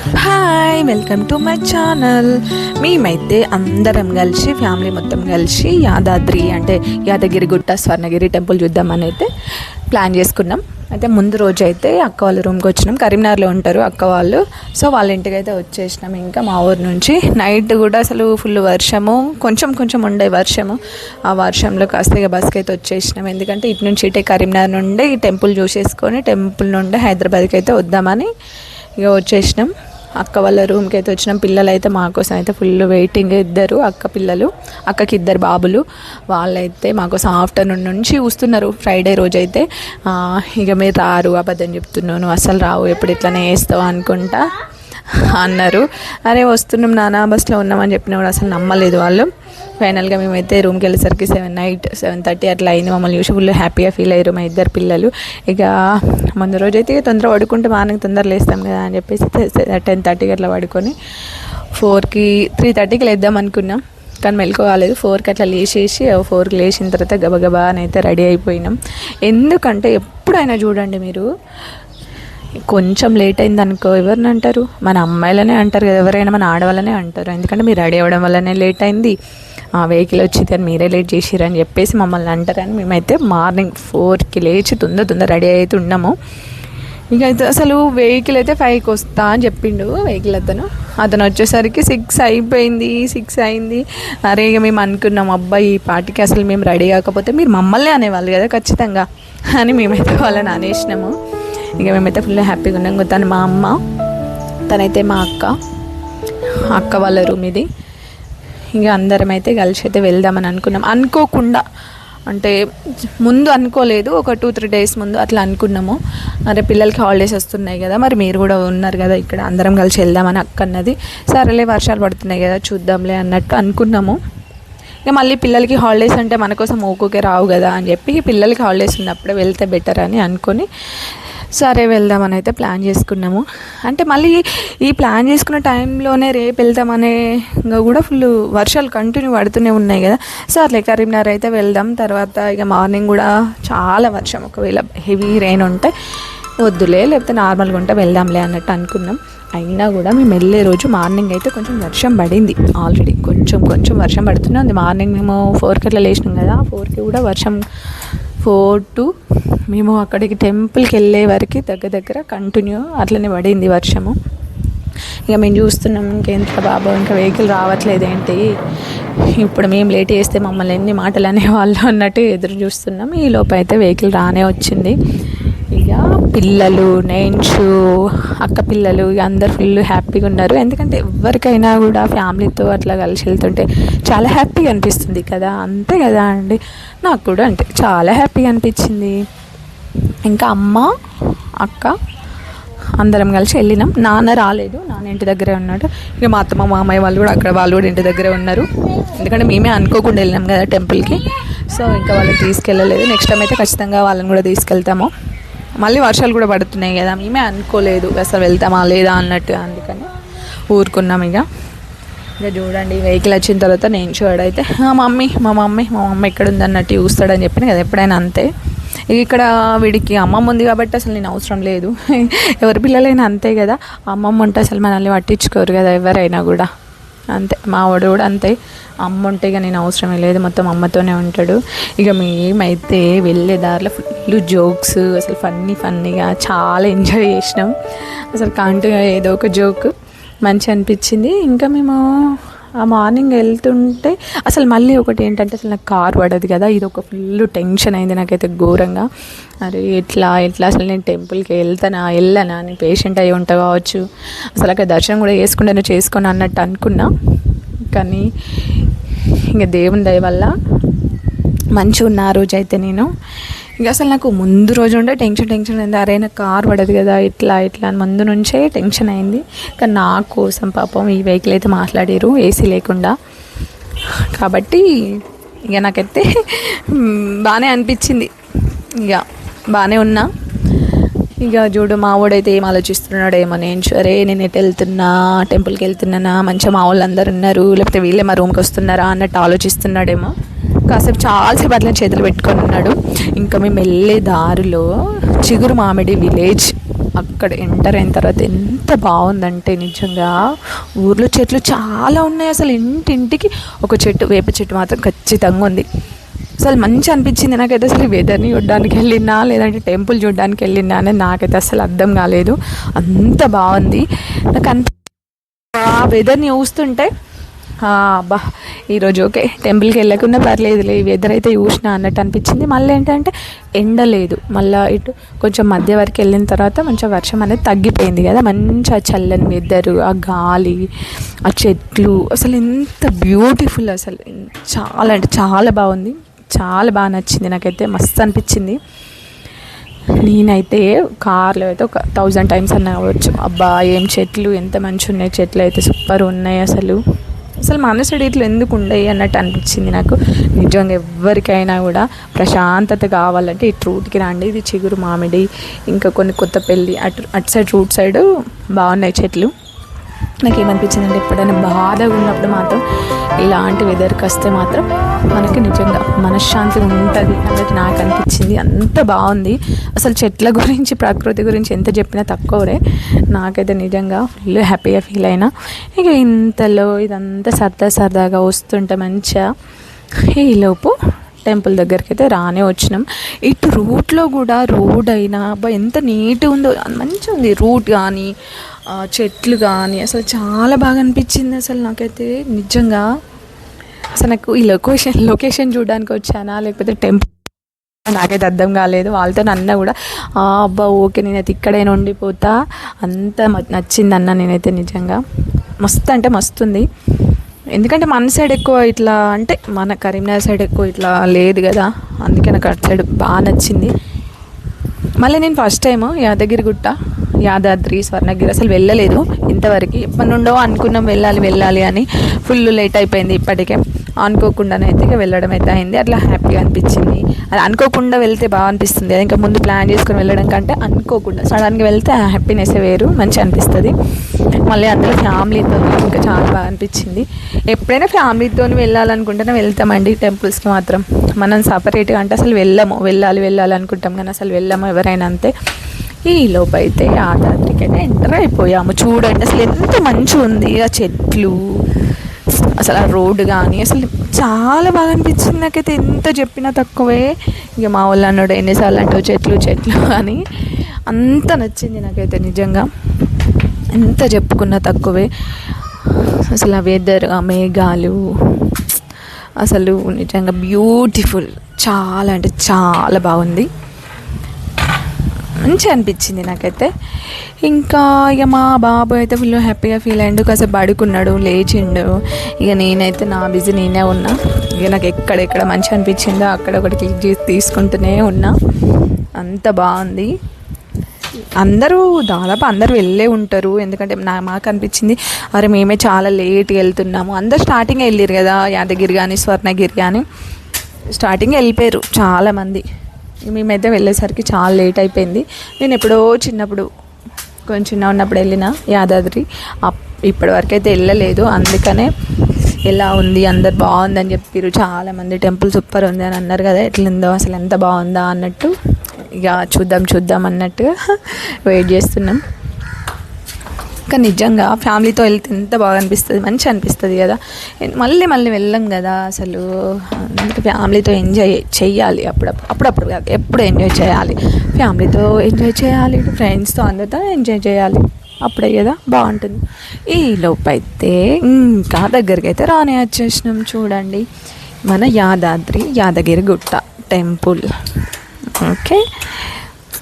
Hi, welcome to my channel. మేమైతే అందరం కలిసి ఫ్యామిలీ మొత్తం కలిసి యాదాద్రి అంటే యాదగిరిగుట్ట స్వర్ణగిరి టెంపుల్ చూద్దామని అయితే ప్లాన్ చేసుకున్నాం. అయితే ముందు రోజు అయితే అక్క వాళ్ళ రూమ్కి వచ్చినాం. కరీంనగర్లో ఉంటారు అక్క వాళ్ళు. సో వాళ్ళ ఇంటికి అయితే వచ్చేసినాం. ఇంకా మా ఊరు నుంచి నైట్ కూడా అసలు ఫుల్ వర్షము, కొంచెం ఉండే వర్షము. ఆ వర్షంలో కాస్త ఇక బస్కి అయితే వచ్చేసినాం. ఎందుకంటే ఇటు నుంచి ఇటే కరీంనగర్ నుండి ఈ టెంపుల్ చూసేసుకొని టెంపుల్ నుండి హైదరాబాద్కి అయితే వద్దామని ఇక వచ్చేసినాం. అక్క వాళ్ళ రూమ్కి అయితే వచ్చినాం. పిల్లలు అయితే మా కోసం అయితే ఫుల్ వెయిటింగ్. ఇద్దరు అక్క పిల్లలు, అక్కకి ఇద్దరు బాబులు. వాళ్ళైతే మాకోసం ఆఫ్టర్నూన్ నుంచి చూస్తున్నారు. ఫ్రైడే రోజు అయితే ఇక మీరు రారు, అబద్ధం చెప్తున్నాను, అసలు రావు, ఎప్పుడు ఇట్లనే వేస్తావు అనుకుంటా అన్నారు. అరే వస్తున్నాం నాన్న, బస్లో ఉన్నామని చెప్పినా కూడా అసలు నమ్మలేదు వాళ్ళు. ఫైనల్గా మేమైతే రూమ్కి వెళ్ళేసరికి 7:30 అట్లా అయింది. మమ్మల్ని చూసి ఫుల్ హ్యాపీగా ఫీల్ అయ్యారు మా ఇద్దరు పిల్లలు. ఇక ముందు రోజు అయితే తొందర పడుకుంటే మార్నింగ్ తొందర లేస్తాం కదా అని చెప్పేసి 10:30 అట్లా పడుకొని 3:30కి లేద్దాం అనుకున్నాం. కానీ మెలుకోవాలేదు. 4కి అట్లా లేచేసి 4కి లేచిన తర్వాత గబగబా అని అయితే రెడీ అయిపోయినాం. ఎందుకంటే ఎప్పుడైనా చూడండి మీరు, కొంచెం లేట్ అయింది అనుకో ఎవరిని అంటారు? మన అమ్మాయిలనే అంటారు కదా, ఎవరైనా మన ఆడవాళ్ళనే అంటారు. ఎందుకంటే మీరు రెడీ అవ్వడం వల్లనే లేట్ అయింది, వెహికల్ వచ్చింది అని మీరే లేట్ చేసిరని చెప్పేసి మమ్మల్ని అంటారని మేమైతే మార్నింగ్ 4కి లేచి తొందర రెడీ అయితే ఉన్నాము. ఇక అయితే అసలు వెహికల్ అయితే 5కి వస్తా అని చెప్పిండు. వెహికల్ అతను వచ్చేసరికి 6 అయిపోయింది. 6 అయింది. అరే ఇక మేము అనుకున్నాం, అబ్బాయి ఈ పాటికి అసలు మేము రెడీ కాకపోతే మీరు మమ్మల్ని అనేవాళ్ళు కదా ఖచ్చితంగా అని మేమైతే వాళ్ళని అనేసినాము. ఇక మేమైతే ఫుల్ హ్యాపీగా ఉన్నాం. తను మా అమ్మ, తనైతే మా అక్క వాళ్ళ రూమ్ ఇది. ఇక అందరం అయితే కలిసి అయితే వెళ్దామని అనుకున్నాం. అనుకోకుండా అంటే ముందు అనుకోలేదు, ఒక 2-3 డేస్ ముందు అట్లా అనుకున్నాము. అరే పిల్లలకి హాలిడేస్ వస్తున్నాయి కదా, మరి మీరు కూడా ఉన్నారు కదా ఇక్కడ, అందరం కలిసి వెళ్దామని అక్క అన్నది. సరేలే వర్షాలు పడుతున్నాయి కదా చూద్దాంలే అన్నట్టు అనుకున్నాము. ఇక మళ్ళీ పిల్లలకి హాలిడేస్ అంటే మన కోసం ఊకే రావు కదా అని చెప్పి పిల్లలకి హాలిడేస్ ఉన్నప్పుడే వెళ్తే బెటర్ అని అనుకొని సరే వెళ్దామని అయితే ప్లాన్ చేసుకున్నాము. అంటే మళ్ళీ ఈ ప్లాన్ చేసుకున్న టైంలోనే రేపు వెళ్దామనే కూడా ఫుల్ వర్షాలు కంటిన్యూ పడుతూనే ఉన్నాయి కదా. సర్లే కరీంనగర్ అయితే వెళ్దాం. తర్వాత ఇక మార్నింగ్ కూడా చాలా వర్షం, ఒకవేళ హెవీ రెయిన్ ఉంటే వద్దులే, లేకపోతే నార్మల్గా ఉంటే వెళ్దాంలే అన్నట్టు అనుకున్నాం. అయినా కూడా మేము వెళ్ళే రోజు మార్నింగ్ అయితే కొంచెం వర్షం పడింది. ఆల్రెడీ కొంచెం వర్షం పడుతూనే ఉంది. మార్నింగ్ మేము 4కి అట్లా లేచినాం కదా, 4కి కూడా వర్షం 4 to మేము అక్కడికి టెంపుల్కి వెళ్ళే వరకు దగ్గర కంటిన్యూ అట్లనే పడింది వర్షము. ఇక మేము చూస్తున్నాం, ఇంకెంత బాబా ఇంకా వెహికల్ రావట్లేదు ఏంటి, ఇప్పుడు మేము లేట్ చేస్తే మమ్మల్ని ఎన్ని మాటలు అనేవాళ్ళు అన్నట్టు ఎదురు చూస్తున్నాం. ఈ లోపు అయితే వెహికల్ రానే వచ్చింది. ఇక పిల్లలు, నేన్షు, అక్క పిల్లలు ఇక అందరు ఫుల్ హ్యాపీగా ఉన్నారు. ఎందుకంటే ఎవరికైనా కూడా ఫ్యామిలీతో అట్లా కలిసి వెళ్తుంటే చాలా హ్యాపీగా అనిపిస్తుంది కదా, అంతే కదా అండి. నాకు కూడా అంటే చాలా హ్యాపీగా అనిపించింది. ఇంకా అమ్మ, అక్క అందరం కలిసి వెళ్ళినాం. నాన్న రాలేదు, నాన్న ఇంటి దగ్గరే ఉన్నాడు. ఇక మా అత్తమ్మ, మామయ్య వాళ్ళు కూడా వాళ్ళు కూడా ఇంటి దగ్గరే ఉన్నారు. ఎందుకంటే మేమే అనుకోకుండా వెళ్ళినాం కదా టెంపుల్కి. సో ఇంకా వాళ్ళని తీసుకెళ్ళలేదు. నెక్స్ట్ టైం అయితే ఖచ్చితంగా వాళ్ళని కూడా తీసుకెళ్తాము. మళ్ళీ వర్షాలు కూడా పడుతున్నాయి కదా, మేమే అనుకోలేదు అసలు వెళ్తామా లేదా అన్నట్టు, అందుకని ఊరుకున్నాం. ఇక చూడండి వెహికల్ వచ్చిన తర్వాత నేను చూడైతే మా మమ్మీ ఎక్కడ ఉంది అన్నట్టు చూస్తాడని చెప్పిన కదా, ఎప్పుడైనా అంతే. ఇక్కడ వీడికి అమ్మమ్మ ఉంది కాబట్టి అసలు నేను అవసరం లేదు. ఎవరి పిల్లలైనా అంతే కదా, అమ్మమ్మ ఉంటే అసలు మనల్ని పట్టించుకోరు కదా ఎవరైనా కూడా, అంతే. మా వాడు కూడా అంతే, అమ్మ ఉంటే ఇక నేను అవసరమే లేదు, మొత్తం అమ్మతోనే ఉంటాడు. ఇక మేమైతే వెళ్ళే దారిలో ఫుల్ జోక్స్, అసలు ఫన్నీగా చాలా ఎంజాయ్ చేసినాం. అసలు కంటిన్యూ ఏదో ఒక జోక్ మంచి అనిపించింది. ఇంకా మేము ఆ మార్నింగ్ వెళ్తుంటే అసలు మళ్ళీ ఒకటి ఏంటంటే అసలు నాకు కారు పడదు కదా, ఇది ఒక ఫుల్ టెన్షన్ అయింది నాకైతే ఘోరంగా. అరే ఎట్లా అసలు నేను టెంపుల్కి వెళ్ళనా అని పేషెంట్ అయ్యి ఉంటా కావచ్చు, అసలు అక్కడ దర్శనం కూడా చేసుకొని అన్నట్టు అనుకున్నా. కానీ ఇంకా దేవుని దయ వల్ల మంచిగా ఉన్న ఆ రోజు అయితే నేను ఇక అసలు నాకు ముందు రోజు ఉంటే టెన్షన్ అయింది. అరే నాకు కారు పడదు కదా, ఇట్లా అని ముందు నుంచే టెన్షన్ అయింది. కానీ నా కోసం పాపం ఈ వెహికల్ అయితే మాట్లాడారు ఏసీ లేకుండా, కాబట్టి ఇక నాకైతే బాగానే అనిపించింది. ఇక బాగానే ఉన్నా. ఇక చూడు మా వాడైతే ఏం ఆలోచిస్తున్నాడేమో, నేను ఎటు వెళ్తున్నా, టెంపుల్కి వెళ్తున్నానా, మంచిగా మా వాళ్ళు అందరు ఉన్నారు, లేకపోతే వీళ్ళే మా రూమ్కి వస్తున్నారా అన్నట్టు ఆలోచిస్తున్నాడేమో. కాసేపు చాలాసేపు అట్లా చేతులు పెట్టుకొని ఉన్నాడు. ఇంకా మేము వెళ్ళే దారిలో చిగురు మామిడి విలేజ్, అక్కడ అక్కడ ఎంటర్ అయిన తర్వాత ఎంత బాగుందంటే నిజంగా ఊర్లో చెట్లు చాలా ఉన్నాయి. అసలు ఇంటింటికి ఒక చెట్టు, వేప చెట్టు మాత్రం ఖచ్చితంగా ఉంది. అసలు మంచి అనిపించింది నాకైతే. అసలు వెదర్ని చూడడానికి వెళ్ళినా లేదంటే టెంపుల్ చూడడానికి వెళ్ళినా అని నాకైతే అసలు అర్థం కాలేదు, అంత బాగుంది. నాకు ఆ వెదర్ని చూస్తుంటే అబ్బా ఈరోజు ఓకే, టెంపుల్కి వెళ్ళకుండా పర్లేదులే, ఈ వెదర్ అయితే చూసినా అన్నట్టు అనిపించింది. మళ్ళీ ఏంటంటే ఎండ లేదు, మళ్ళీ ఇటు కొంచెం మధ్య వరకు వెళ్ళిన తర్వాత మంచిగా వర్షం అనేది తగ్గిపోయింది కదా, మంచిగా చల్లని వెదరు, ఆ గాలి, ఆ చెట్లు, అసలు ఎంత బ్యూటిఫుల్, అసలు చాలా అంటే చాలా బాగుంది. చాలా బాగా నచ్చింది నాకైతే, మస్తు అనిపించింది. నేనైతే కార్లో అయితే ఒక 1000 టైమ్స్ అన్న అవ్వచ్చు. అబ్బా ఏం చెట్లు, ఎంత మంచి ఉన్నాయి చెట్లు అయితే, సూపర్ ఉన్నాయి. అసలు మన సైడ్ ఇట్లా ఎందుకు ఉండయి అన్నట్టు అనిపించింది నాకు. నిజంగా ఎవరికైనా కూడా ప్రశాంతత కావాలంటే ఈ రూట్కి రండి. ఇది చిగురు మామిడి, ఇంకా కొన్ని కొత్తపల్లి అటు సైడ్ రూట్ సైడ్ బాగున్నాయి చెట్లు. నాకేమనిపించిందంటే ఎప్పుడైనా బాధగా ఉన్నప్పుడు మాత్రం ఇలాంటి వెదర్కి వస్తే మాత్రం మనకి నిజంగా మనశ్శాంతి ఉంటుంది అన్నట్టు నాకు అనిపించింది. అంత బాగుంది. అసలు చెట్ల గురించి, ప్రకృతి గురించి ఎంత చెప్పినా తక్కువరే. నాకైతే నిజంగా ఫుల్ హ్యాపీగా ఫీల్ అయినా. ఇక ఇంతలో ఇదంతా సరదాగా వస్తుంటే మంచిగా ఈలోపు టెంపుల్ దగ్గరికి అయితే రానే వచ్చినాం. ఇటు రూట్లో కూడా రోడ్ అయినా అబ్బా ఎంత నీట్గా ఉందో, మంచిగా ఉంది రూట్ కానీ చెట్లు కానీ, అసలు చాలా బాగా అనిపించింది అసలు నాకైతే నిజంగా. అసలు నాకు ఈ లొకేషన్ చూడడానికి వచ్చానా లేకపోతే టెంపుల్ నాకైతే అర్థం కాలేదు. వాళ్ళతో అన్న కూడా అబ్బా ఓకే నేనైతే ఇక్కడైనా ఉండిపోతా, అంత నచ్చింది అన్న. నేనైతే నిజంగా మస్తు అంటే మస్తుంది. ఎందుకంటే మన సైడ్ ఎక్కువ ఇట్లా అంటే మన కరీంనగర్ సైడ్ ఎక్కువ ఇట్లా లేదు కదా, అందుకే నాకు అటు సైడ్ బాగా నచ్చింది. మళ్ళీ నేను ఫస్ట్ టైం యాదగిరిగుట్ట, యాదాద్రి, స్వర్ణగిరి అసలు వెళ్ళలేదు ఇంతవరకు. ఎప్పటి నుండో అనుకున్నాం వెళ్ళాలి అని, ఫుల్ లేట్ అయిపోయింది ఇప్పటికే. అనుకోకుండానైతే ఇక వెళ్ళడం అయితే అయింది. అట్లా హ్యాపీగా అనిపించింది. అది అనుకోకుండా వెళ్తే బాగా అనిపిస్తుంది. ఇంకా ముందు ప్లాన్ చేసుకొని వెళ్ళడం కంటే అనుకోకుండా సడన్గా వెళ్తే ఆ హ్యాపీనెస్ వేరు, మంచిగా అనిపిస్తుంది. మళ్ళీ అందులో ఫ్యామిలీతో ఇంకా చాలా బాగా అనిపించింది. ఎప్పుడైనా ఫ్యామిలీతో వెళ్ళాలనుకుంటేనే వెళ్తామండి టెంపుల్స్కి మాత్రం. మనం సపరేట్గా అంటే అసలు వెళ్ళాలి అనుకుంటాం కానీ అసలు వెళ్ళాము ఎవరైనా అంతే. ఈ లోపు అయితే యాదాద్రికి అయితే ఎంటర్ అయిపోయాము. చూడండి అసలు ఎంత మంచిగా ఉంది, ఆ చెట్లు, అసలు ఆ రోడ్డు కానీ అసలు చాలా బాగా అనిపించింది నాకైతే. ఎంత చెప్పినా తక్కువే. ఇక మా వాళ్ళు అన్నాడు ఎన్నిసార్లు అంటావు చెట్లు అని, అంత నచ్చింది నాకైతే నిజంగా. ఎంత చెప్పుకున్నా తక్కువే. అసలు ఆ వెదర్, ఆ మేఘాలు అసలు నిజంగా బ్యూటిఫుల్, చాలా అంటే చాలా బాగుంది, మంచిగా అనిపించింది నాకైతే. ఇంకా ఇక మా బాబు అయితే ఫుల్ హ్యాపీగా ఫీల్ అయ్యిండు, కాసేపు పడుకున్నాడు, లేచిండు. ఇక నేనైతే నా బిజీ నేనే ఉన్నా. ఇక నాకు ఎక్కడెక్కడ మంచిగా అనిపించిందో అక్కడ ఒకటి క్లిక్ చేసి తీసుకుంటూనే ఉన్నా. అంత బాగుంది. దాదాపు అందరూ వెళ్ళే ఉంటారు. ఎందుకంటే మాకు అనిపించింది అరే మేమే చాలా లేట్గా వెళ్తున్నాము. అందరు స్టార్టింగ్ వెళ్ళారు కదా, యాదగిరి కానీ స్వర్ణగిరి కానీ స్టార్టింగ్ వెళ్ళిపోయారు చాలామంది. మేమైతే వెళ్ళేసరికి చాలా లేట్ అయిపోయింది. నేను ఎప్పుడో చిన్నప్పుడు కొంచెం చిన్న ఉన్నప్పుడు వెళ్ళిన యాదాద్రి, ఇప్పటివరకు అయితే వెళ్ళలేదు. అందుకనే ఎలా ఉంది, అందరు బాగుందని చెప్పారు చాలామంది. టెంపుల్ సూపర్ ఉంది అని అన్నారు కదా, ఎట్లుందో అసలు ఎంత బాగుందా అన్నట్టు. ఇక చూద్దాం అన్నట్టు వెయిట్ చేస్తున్నాం. కానీ నిజంగా ఫ్యామిలీతో వెళ్తే ఎంత బాగా అనిపిస్తుంది, మంచిగా అనిపిస్తుంది కదా. మళ్ళీ వెళ్ళాం కదా అసలు. అందుకే ఫ్యామిలీతో ఎంజాయ్ చెయ్యాలి, అప్పుడప్పుడు కాదు ఎప్పుడు ఎంజాయ్ చేయాలి. ఫ్యామిలీతో ఎంజాయ్ చేయాలి, ఫ్రెండ్స్తో అందరితో ఎంజాయ్ చేయాలి, అప్పుడే కదా బాగుంటుంది. ఈ లోపు అయితే ఇంకా దగ్గరికి అయితే రానే వచ్చేసినాం. చూడండి మన యాదగిరిగుట్ట టెంపుల్. ఓకే,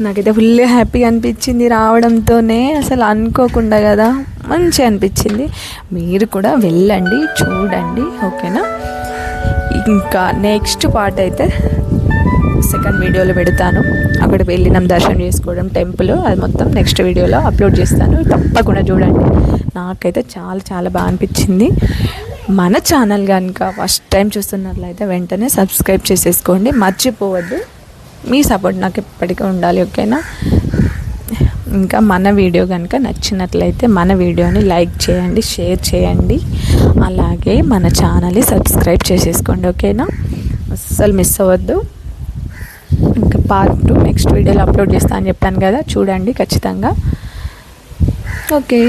నాకైతే ఫుల్ హ్యాపీగా అనిపించింది రావడంతోనే. అసలు అనుకోకుండా కదా, మంచిగా అనిపించింది. మీరు కూడా వెళ్ళండి, చూడండి, ఓకేనా. ఇంకా నెక్స్ట్ పార్ట్ అయితే సెకండ్ వీడియోలో పెడతాను. అక్కడ వెళ్ళినాం దర్శనం చేసుకోవడం టెంపుల్, అది మొత్తం నెక్స్ట్ వీడియోలో అప్లోడ్ చేస్తాను, తప్పకుండా చూడండి. నాకైతే చాలా చాలా బాగా అనిపించింది. మన ఛానల్ కనుక ఫస్ట్ టైం చూస్తున్నట్లయితే వెంటనే సబ్స్క్రైబ్ చేసేసుకోండి, మర్చిపోవద్దు. మీ సపోర్ట్ నాకు ఎప్పటికీ ఉండాలి, ఓకేనా. ఇంకా మన వీడియో కనుక నచ్చినట్లయితే మన వీడియోని లైక్ చేయండి, షేర్ చేయండి, అలాగే మన ఛానల్ని సబ్స్క్రైబ్ చేసేసుకోండి, ఓకేనా. అస్సలు మిస్ అవ్వద్దు. ఇంకా పార్ట్ 2 నెక్స్ట్ వీడియోలో అప్లోడ్ చేస్తా అని చెప్పాను కదా, చూడండి ఖచ్చితంగా. ఓకే.